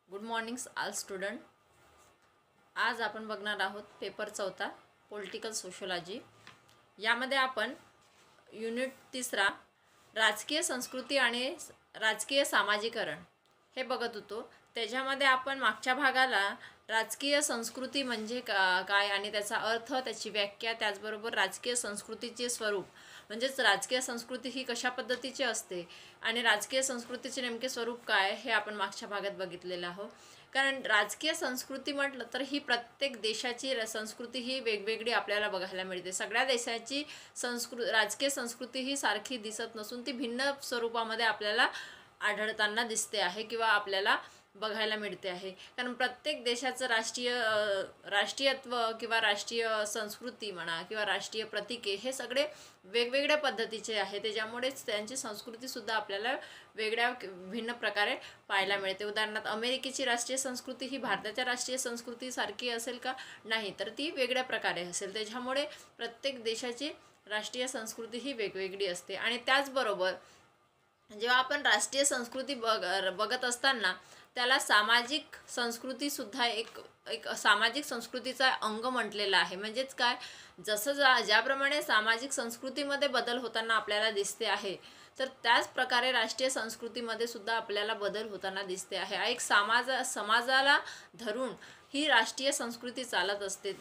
Good morning all student. आज आपण बघणार आहोत पेपर 4 पॉलिटिकल सोशोलॉजी. यामध्ये आपण युनिट 3 राजकीय संस्कृती आणि राजकीय सामाजिकरण हे बघत होतो. त्याच्यामध्ये आपण मागच्या भागाला राजकीय संस्कृती म्हणजे काय आणि त्याचा अर्थ, त्याची व्याख्या, त्याचबरोबर राजकीय संस्कृतीचे स्वरूप म्हणजेच राजकीय संस्कृती ही कशा पद्धतीची असते आणि राजकीय संस्कृतीचे नेमके स्वरूप काय हे आपण मागच्या भागात बघितलेलं आहोत. कारण राजकीय संस्कृती म्हटलं तर ही प्रत्येक देशाची संस्कृती ही वेगवेगळी आपल्याला बघायला मिळते. सगळ्या देशाची राजकीय संस्कृती ही सारखी दिसत नसून ती भिन्न स्वरूपामध्ये आपल्याला आढळताना दिसते आहे किंवा आपल्याला बघायला मिळते आहे. कारण प्रत्येक देशाचं राष्ट्रीयत्व किंवा राष्ट्रीय संस्कृती म्हणा किंवा राष्ट्रीय प्रतीके हे सगळे वेगवेगळ्या पद्धतीचे आहे. त्याच्यामुळेच त्यांची संस्कृतीसुद्धा आपल्याला वेगळ्या भिन्न प्रकारे पाहायला मिळते. उदाहरणार्थ अमेरिकेची राष्ट्रीय संस्कृती ही भारताच्या राष्ट्रीय संस्कृतीसारखी असेल का? नाही, तर ती वेगळ्या प्रकारे असेल. त्याच्यामुळे प्रत्येक देशाची राष्ट्रीय संस्कृती ही वेगवेगळी असते. आणि त्याचबरोबर जेव्हा आपण राष्ट्रीय संस्कृती बघत असताना त्याला सामाजिक संस्कृतीसुद्धा एक सामाजिक संस्कृतीचा अंग म्हटलेला आहे. म्हणजेच काय, जसं ज्याप्रमाणे सामाजिक संस्कृतीमध्ये बदल होताना आपल्याला दिसते आहे, तर त्याच प्रकारे राष्ट्रीय संस्कृतीमध्ये सुद्धा आपल्याला बदल होताना दिसते आहे. एक समाजाला धरून ही राष्ट्रीय संस्कृती चालत असते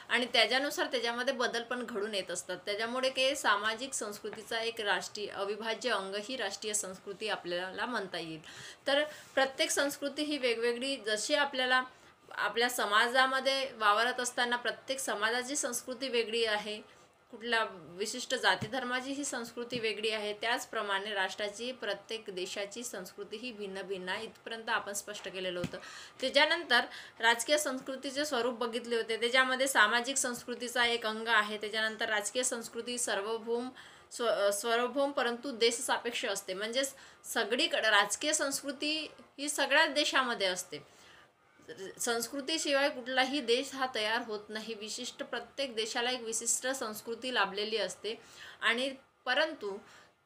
आणि त्याच्यानुसार त्याच्यामध्ये बदल पण घडून येत असतात. त्याच्यामुळे काही सामाजिक संस्कृतीचा एक राष्ट्रीय अविभाज्य अंग ही राष्ट्रीय संस्कृती आपल्याला म्हणता येईल. तर प्रत्येक संस्कृती ही वेगवेगळी, जशी आपल्या समाजामध्ये वावरत असताना प्रत्येक समाजाची संस्कृती वेगळी आहे, कुठल्या विशिष्ट जाती धर्माची ही संस्कृती वेगळी आहे, त्याचप्रमाणे राष्ट्राची प्रत्येक देशाची संस्कृती ही भिन्न भिन्न आहे. इथपर्यंत आपण स्पष्ट केलेलं होतं. त्याच्यानंतर राजकीय संस्कृतीचे स्वरूप बघितले होते. त्याच्यामध्ये सामाजिक संस्कृतीचा एक अंग आहे. त्याच्यानंतर राजकीय संस्कृती सार्वभौम परंतु देशसापेक्ष असते. म्हणजेच सगळीकडे राजकीय संस्कृती ही सगळ्याच देशामध्ये असते. संस्कृतीशिवाय कुठलाही देश हा तयार होत नाही. प्रत्येक देशाला एक विशिष्ट संस्कृती लाभलेली असते आणि परंतु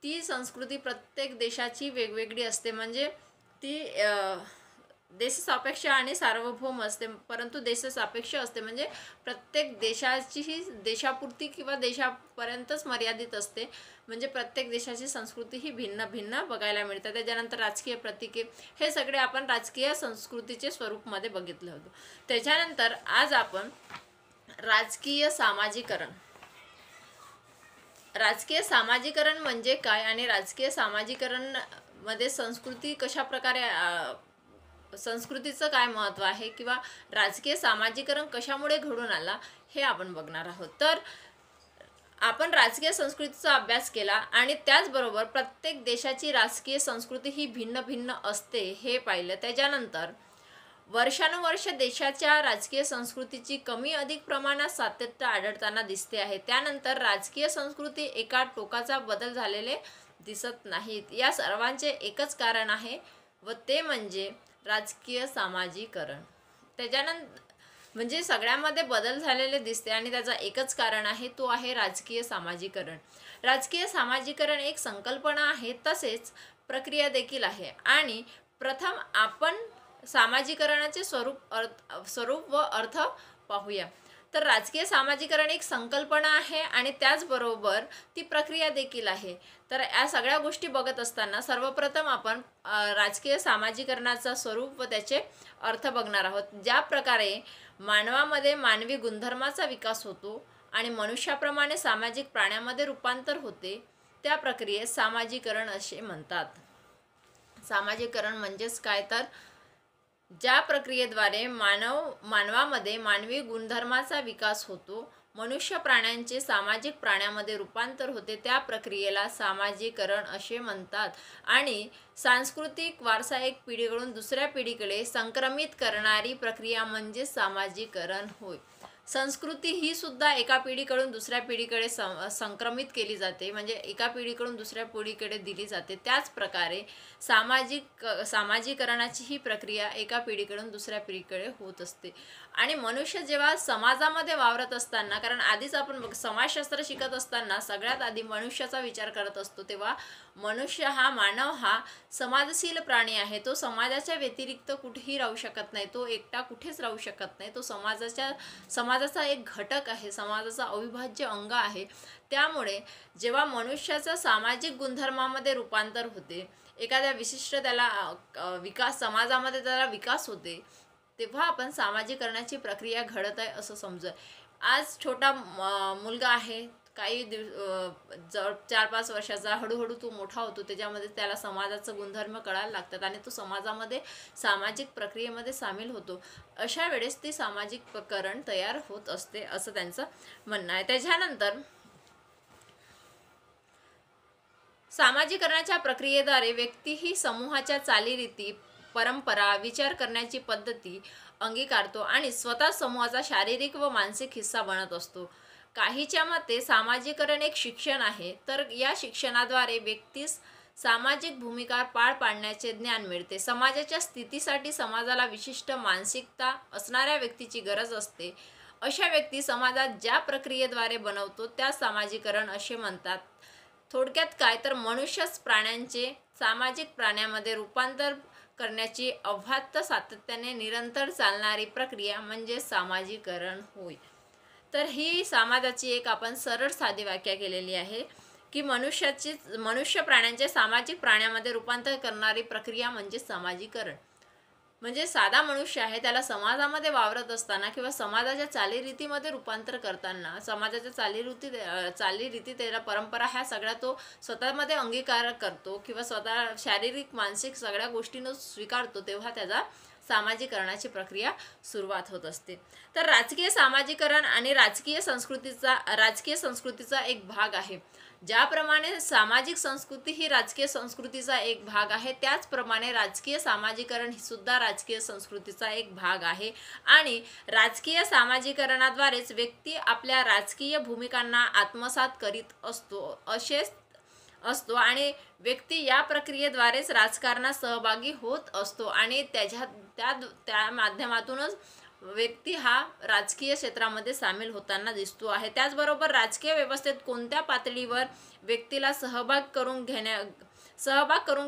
ती संस्कृती प्रत्येक देशाची वेगवेगळी असते. म्हणजे ती देशसापेक्ष आणि सार्वभौम असते, परंतु देशसापेक्ष असते. म्हणजे प्रत्येक देशाची ही देशापुरती किंवा देशापर्यंतच मर्यादित असते. म्हणजे प्रत्येक देशाची संस्कृती ही भिन्न भिन्न बघायला मिळते. त्याच्यानंतर राजकीय प्रतीके हे सगळे आपण राजकीय संस्कृतीचे स्वरूपमध्ये बघितलं होतं. त्याच्यानंतर आज आपण राजकीय सामाजिकरण म्हणजे काय आणि राजकीय सामाजिकरण मध्ये संस्कृतीचं काय महत्त्व आहे किंवा राजकीय सामाजिकरण कशामुळे घडून आला हे आपण बघणार आहोत. तर आपण राजकीय संस्कृतीचा अभ्यास केला आणि त्याचबरोबर प्रत्येक देशाची राजकीय संस्कृती ही भिन्न भिन्न असते हे पाहिलं. त्याच्यानंतर वर्षानुवर्ष देशाच्या राजकीय संस्कृतीची कमी अधिक प्रमाणात सातत्य आढळताना दिसते आहे. त्यानंतर राजकीय संस्कृती एका टोकाचा बदल झालेले दिसत नाहीत. या सर्वांचे एकच कारण आहे व ते म्हणजे राजकीय सामाजिकरण. त्याच्यानंतर म्हणजे सगळ्यामध्ये बदल झालेले दिसते आणि त्याचा एकच कारण आहे, तो आहे राजकीय सामाजिकरण. राजकीय सामाजिकरण एक संकल्पना आहे, तसेच प्रक्रिया देखील आहे. आणि प्रथम आपण सामाजिकरणाचे स्वरूप व अर्थ पाहूया. तर राजकीय सामाजिकरण एक संकल्पना आहे आणि त्याचबरोबर ती प्रक्रिया देखील आहे. तर या सगळ्या गोष्टी बघत असताना सर्वप्रथम आपण राजकीय सामाजिकरणाचा स्वरूप व त्याचे अर्थ बघणार आहोत. ज्या प्रकारे मानवामध्ये मानवी गुणधर्माचा विकास होतो आणि मनुष्याप्रमाणे सामाजिक प्राण्यामध्ये रूपांतर होते, त्या प्रक्रियेस सामाजिकरण असे म्हणतात. सामाजिकरण म्हणजेच काय, तर ज्या प्रक्रियेद्वारे मानवामध्ये मानवी गुणधर्माचा विकास होतो, मनुष्य प्राण्यांचे सामाजिक प्राण्यामध्ये रूपांतर होते, त्या प्रक्रियेला सामाजिकरण असे म्हणतात. आणि सांस्कृतिक वारसा एक पिढीकडून दुसऱ्या पिढीकडे संक्रमित करणारी प्रक्रिया म्हणजे सामाजिकरण होय. संस्कृती ही सुद्धा एका पिढीकडून दुसऱ्या पिढीकडे संक्रमित केली जाते, म्हणजे एका पिढीकडून दुसऱ्या पिढीकडे दिली जाते. त्याच प्रकारे सामाजिकरणाची ही प्रक्रिया एका पिढीकडून दुसऱ्या पिढीकडे होत असते. आणि मनुष्य जेव्हा समाजामध्ये वावरत असताना, कारण आधीच आपण समाजशास्त्र शिकत असताना सगळ्यात आधी मनुष्याचा विचार करत असतो, तेव्हा मनुष्य हा मानव हा समाजशील प्राणी आहे. तो समाजाच्या व्यतिरिक्त कुठेही राहू शकत नाही, तो एकटा कुठेच राहू शकत नाही. तो समाजाचा एक घटक आहे, समाजाचा अविभाज्य अंग आहे. त्यामुळे जेव्हा मनुष्याचा सामाजिक गुणधर्मामध्ये रूपांतर होते, एखाद्या विशिष्ट त्याला समाजामध्ये त्याला विकास होते, तेव्हा आपण सामाजिकरणाची प्रक्रिया घडत आहे असं समजू. आज छोटा मुलगा आहे, काही 4-5 वर्षाचा, हळूहळू तो मोठा होतो, त्याच्यामध्ये त्याला समाजाचं गुणधर्म कळायला लागतात आणि तो समाजामध्ये सामाजिक प्रक्रियेमध्ये सामील होतो. अशा वेळेस ती सामाजिकरण तयार होत असते असं त्यांचं म्हणणं आहे. त्याच्यानंतर सामाजिकरणाच्या प्रक्रियेद्वारे व्यक्ती ही समूहाच्या चालीरीती, परंपरा, विचार करण्याची पद्धती अंगीकारतो आणि स्वतः समूहाचा शारीरिक व मानसिक हिस्सा बनत असतो. काहीच्या मते सामाजिकरण एक शिक्षण आहे, तर या शिक्षणाद्वारे व्यक्तीस सामाजिक भूमिका पार पाडण्याचे ज्ञान मिळते. समाजाच्या स्थितीसाठी समाजाला विशिष्ट मानसिकता असणाऱ्या व्यक्तीची गरज असते. अशा व्यक्ती समाजात ज्या प्रक्रियेद्वारे बनवतो त्या सामाजिकरण असे म्हणतात. थोडक्यात काय तर मनुष्यच प्राण्यांचे सामाजिक प्राण्यामध्ये रूपांतर करण्याची अव्याहत सातत्याने निरंतर चालणारी प्रक्रिया म्हणजे सामाजिकरण होय. तर ही समाजाची एक आपण सरळ साधी व्याख्या केलेली आहे की मनुष्य प्राण्यांचे सामाजिक प्राण्यामध्ये रूपांतर करणारी प्रक्रिया म्हणजे सामाजिकरण. म्हणजे साधा मनुष्य आहे, त्याला समाजामध्ये वावरत असताना किंवा समाजाच्या चालीरीतीमध्ये रूपांतर करताना, समाजाच्या चालीरीती त्याला परंपरा ह्या सगळ्या तो स्वतःमध्ये अंगीकार करतो किंवा स्वतः शारीरिक मानसिक सगळ्या गोष्टींना स्वीकारतो, तेव्हा त्याचा सामाजिकरणाची प्रक्रिया सुरुवात होत असते. तर राजकीय सामाजिकरण आणि राजकीय संस्कृतीचा एक भाग आहे. ज्याप्रमाणे सामाजिक संस्कृती ही राजकीय संस्कृतीचा एक भाग आहे, त्याचप्रमाणे राजकीय सामाजिकरण ही सुद्धा राजकीय संस्कृतीचा एक भाग आहे. आणि राजकीय सामाजिकरणाद्वारेच व्यक्ती आपल्या राजकीय भूमिकांना आत्मसात करीत असतो आणि व्यक्ती या प्रक्रियेद्वारेच राजकारणात सहभागी होत असतो आणि त्या माध्यमातूनच व्यक्ती हा राजकीय क्षेत्रामध्ये सामील होताना दिसतो आहे. त्याचबरोबर राजकीय व्यवस्थेत कोणत्या पातळीवर व्यक्तीला सहभाग करून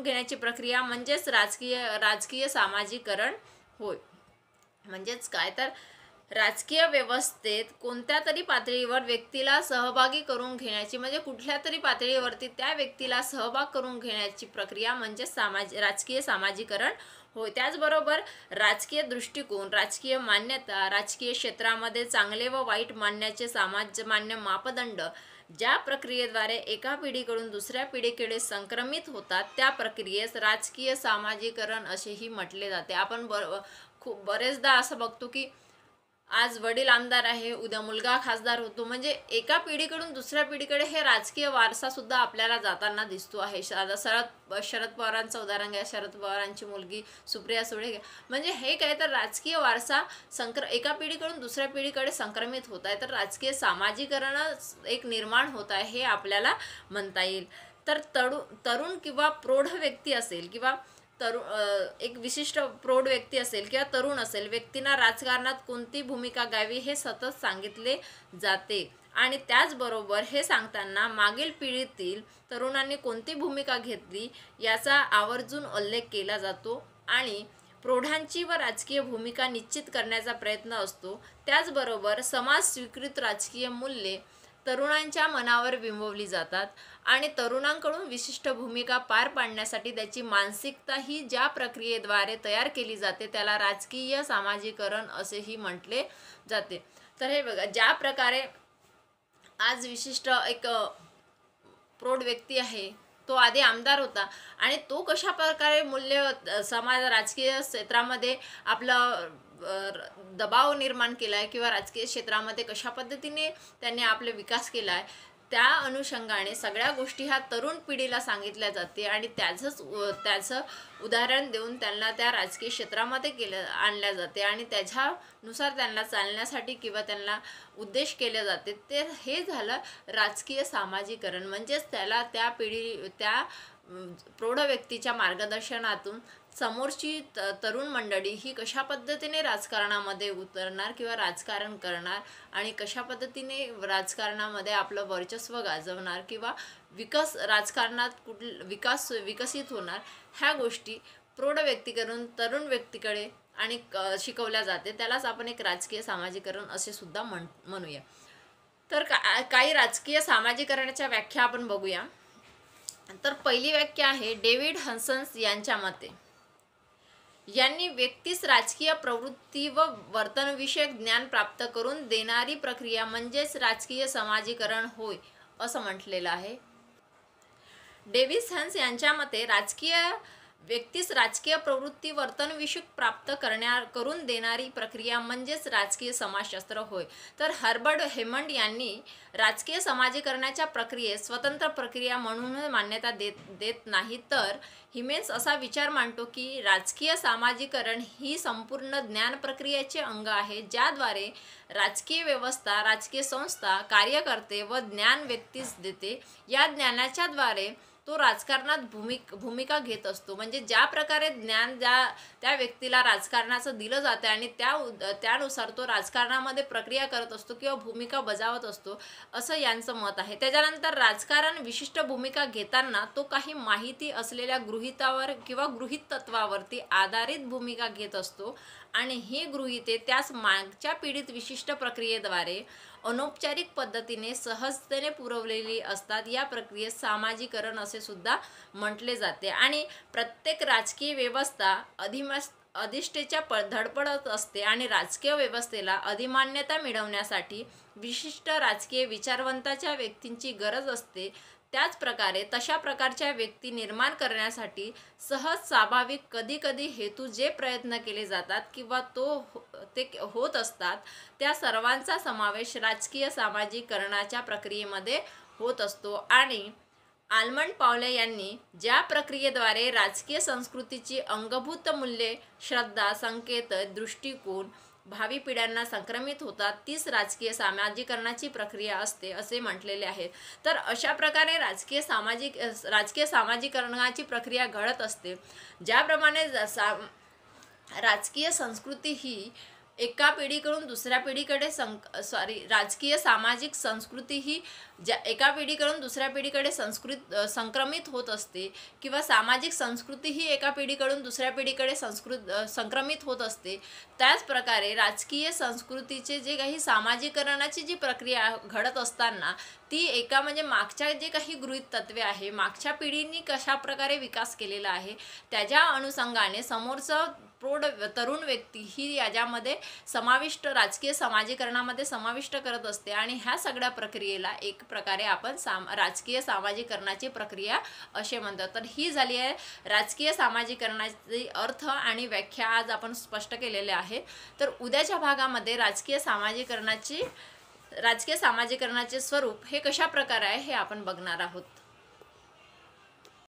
घेण्याची प्रक्रिया म्हणजेच राजकीय सामाजिकरण होय. म्हणजेच काय तर राजकीय व्यवस्थेत कोणत्या तरी पातळीवर व्यक्तीला सहभागी करून घेण्याची, म्हणजे कुठल्या तरी पातळीवरती त्या व्यक्तीला सहभाग करून घेण्याची प्रक्रिया म्हणजे राजकीय सामाजिकरण होय. त्याचबरोबर राजकीय दृष्टिकोन, राजकीय मान्यता, राजकीय क्षेत्रामध्ये चांगले व वाईट मानण्याचे समाजमान्य मापदंड ज्या प्रक्रियेद्वारे एका पिढीकडून दुसऱ्या पिढीकडे संक्रमित होतात त्या प्रक्रियेस राजकीय सामाजिकरण असेही म्हटले जाते. आपण खूप बरेचदा असं बघतो की आज वडील आमदार आहे, उद्या मुलगा खासदार होतो, म्हणजे एका पिढीकडून दुसऱ्या पिढीकडे हे राजकीय वारसा सुद्धा आपल्याला जाताना दिसतो आहे. शरद पवारांचं उदाहरण घ्या, शरद पवारांची मुलगी सुप्रिया सुळे घ्या, म्हणजे हे काय तर राजकीय वारसा एका पिढीकडून दुसऱ्या पिढीकडे संक्रमित होत आहे. तर राजकीय सामाजिकरण एक निर्माण होत आहे हे आपल्याला म्हणता येईल. तर तरुण किंवा प्रौढ व्यक्ती असेल किंवा एक विशिष्ट प्रौढ व्यक्ती असेल किंवा तरुण असेल, व्यक्तींना राजकारणात कोणती भूमिका घ्यावी हे सतत सांगितले जाते आणि त्याचबरोबर हे सांगताना मागील पिढीतील तरुणांनी कोणती भूमिका घेतली याचा आवर्जून उल्लेख केला जातो आणि प्रौढांची व राजकीय भूमिका निश्चित करण्याचा प्रयत्न असतो. त्याचबरोबर समाज स्वीकृत राजकीय मूल्ये तरुणांच्या मनावर बिंबवली जातात आणि तरुणांकडून विशिष्ट भूमिका पार पाडण्यासाठी त्याची मानसिकता ही ज्या प्रक्रियेद्वारे तयार केली जाते त्याला राजकीय सामाजिकरण असेही म्हटले जाते. तर हे बघा, ज्या प्रकारे आज विशिष्ट एक प्रौढ व्यक्ती आहे, तो आधी आमदार होता आणि तो कशा प्रकारे राजकीय क्षेत्रामध्ये आपला दबाव निर्माण केला आहे किंवा राजकीय क्षेत्रामध्ये कशा पद्धतीने त्यांनी आपले विकास केला आहे, त्या अनुषंगाने सगळ्या गोष्टी ह्या तरुण पिढीला सांगितल्या जाते आणि त्याचं उदाहरण देऊन त्यांना त्या राजकीय क्षेत्रामध्ये आणल्या जाते आणि त्याच्यानुसार त्यांना चालण्यासाठी किंवा त्यांना उद्देश केले जाते. ते हे झालं राजकीय सामाजिकरण. म्हणजेच त्याला त्या प्रौढ व्यक्तीच्या मार्गदर्शनातून समोरची तरुण मंडळी ही कशा पद्धतीने राजकारणामध्ये उतरणार किंवा राजकारण करणार आणि कशा पद्धतीने राजकारणामध्ये आपलं वर्चस्व गाजवणार किंवा राजकारणात विकसित होणार, ह्या गोष्टी प्रौढ व्यक्तीकडून तरुण व्यक्तीकडे आणि शिकवल्या जाते. त्यालाच आपण एक राजकीय सामाजिकरण असे सुद्धा म्हणूया. तर काही राजकीय सामाजिकरणाच्या व्याख्या आपण बघूया. तर पहिली व्याख्या आहे डेव्हिड हंसन्स यांच्या मते. यांनी व्यक्तीस राजकीय प्रवृत्ती व वर्तनविषयक ज्ञान प्राप्त करून देणारी प्रक्रिया म्हणजेच राजकीय समाजीकरण होय असं म्हटलेलं आहे. डेव्हिड हंस यांच्या मते व्यक्तीस राजकीय प्रवृत्ती वर्तनविषयक प्राप्त करून देणारी प्रक्रिया म्हणजेच राजकीय समाजशास्त्र होय. तर हर्बर्ट हेमंड यांनी राजकीय समाजीकरणाच्या प्रक्रियेस स्वतंत्र प्रक्रिया म्हणून मान्यता देत नाही, तर हिमेन्स असा विचार मांडतो की राजकीय सामाजीकरण ही संपूर्ण ज्ञान प्रक्रियेचे अंग आहे, ज्याद्वारे राजकीय व्यवस्था, राजकीय संस्था कार्यकर्ते व ज्ञान व्यक्तीस देते. या ज्ञानाच्या द्वारे तो राजकारणात भूमिका घेत असतो. म्हणजे ज्या प्रकारे ज्ञान त्या व्यक्तीला राजकारणाचं दिलं जातं आणि त्यानुसार तो राजकारणामध्ये प्रक्रिया करत असतो किंवा भूमिका बजावत असतो, असं यांचं मत आहे. त्याच्यानंतर राजकारण विशिष्ट भूमिका घेताना तो काही माहिती असलेल्या गृहीतावर किंवा गृहीत तत्वावरती आधारित भूमिका घेत असतो आणि ही गृहीते त्यास मागच्या पिढीत विशिष्ट प्रक्रियेद्वारे अनौपचारिक पद्धतीने सहजतेने पुरवलेली असतात. या प्रक्रियेत सामाजीकरण असे सुद्धा म्हटले जाते. आणि प्रत्येक राजकीय व्यवस्था अधिष्ठेच्या धडपडत असते आणि राजकीय व्यवस्थेला अधिमान्यता मिळवण्यासाठी विशिष्ट राजकीय विचारवंताच्या व्यक्तींची गरज असते. त्याचप्रकारे तशा प्रकारच्या व्यक्ती निर्माण करण्यासाठी सहज स्वाभाविक कधीकधी हेतू जे प्रयत्न केले जातात किंवा ते होत असतात, त्या सर्वांचा समावेश राजकीय सामाजिकरणाच्या प्रक्रियेमध्ये होत असतो. आणि आल्मंड पावले यांनी ज्या प्रक्रियेद्वारे राजकीय संस्कृतीची अंगभूत मूल्ये, श्रद्धा, संकेत, दृष्टिकोन भावी पिढ्यांना संक्रमित होतात, तीच राजकीय सामाजीकरणाची प्रक्रिया असते असे म्हटलेले आहे. तर अशा प्रकारे राजकीय सामाजीकरणाची प्रक्रिया घडत असते. ज्याप्रमाणे राजकीय संस्कृती ही एका पिढीकडून दुसऱ्या पिढीकडे राजकीय सामाजिक संस्कृती ही एका पिढीकडून दुसऱ्या पिढीकडे संक्रमित होत असते किंवा सामाजिक संस्कृती ही एका पिढीकडून दुसऱ्या पिढीकडे संक्रमित होत असते. त्याच प्रकारे राजकीय संस्कृतीचे जे काही सामाजीकरणाची जी प्रक्रिया घडत असताना ती म्हणजे मागच्या जे काही गृहीत तत्वे आहे, मागच्या पिढींनी कशा प्रकारे विकास केलेला आहे, त्याच्या अनुषंगाने समोरचं तरुण व्यक्ती ही याच्यामध्ये राजकीय समाजीकरणामध्ये समाविष्ट करत असते. आणि ह्या सगळ्या प्रक्रियेला एक प्रकारे आपण राजकीय सामाजीकरणाची प्रक्रिया असे म्हणतो. तर ही झाली आहे राजकीय सामाजीकरणाची अर्थ आणि व्याख्या आज आपण स्पष्ट केलेले आहे. तर उद्याच्या भागामध्ये राजकीय सामाजीकरणाचे स्वरूप हे कशा प्रकारे आहे हे आपण बघणार आहोत.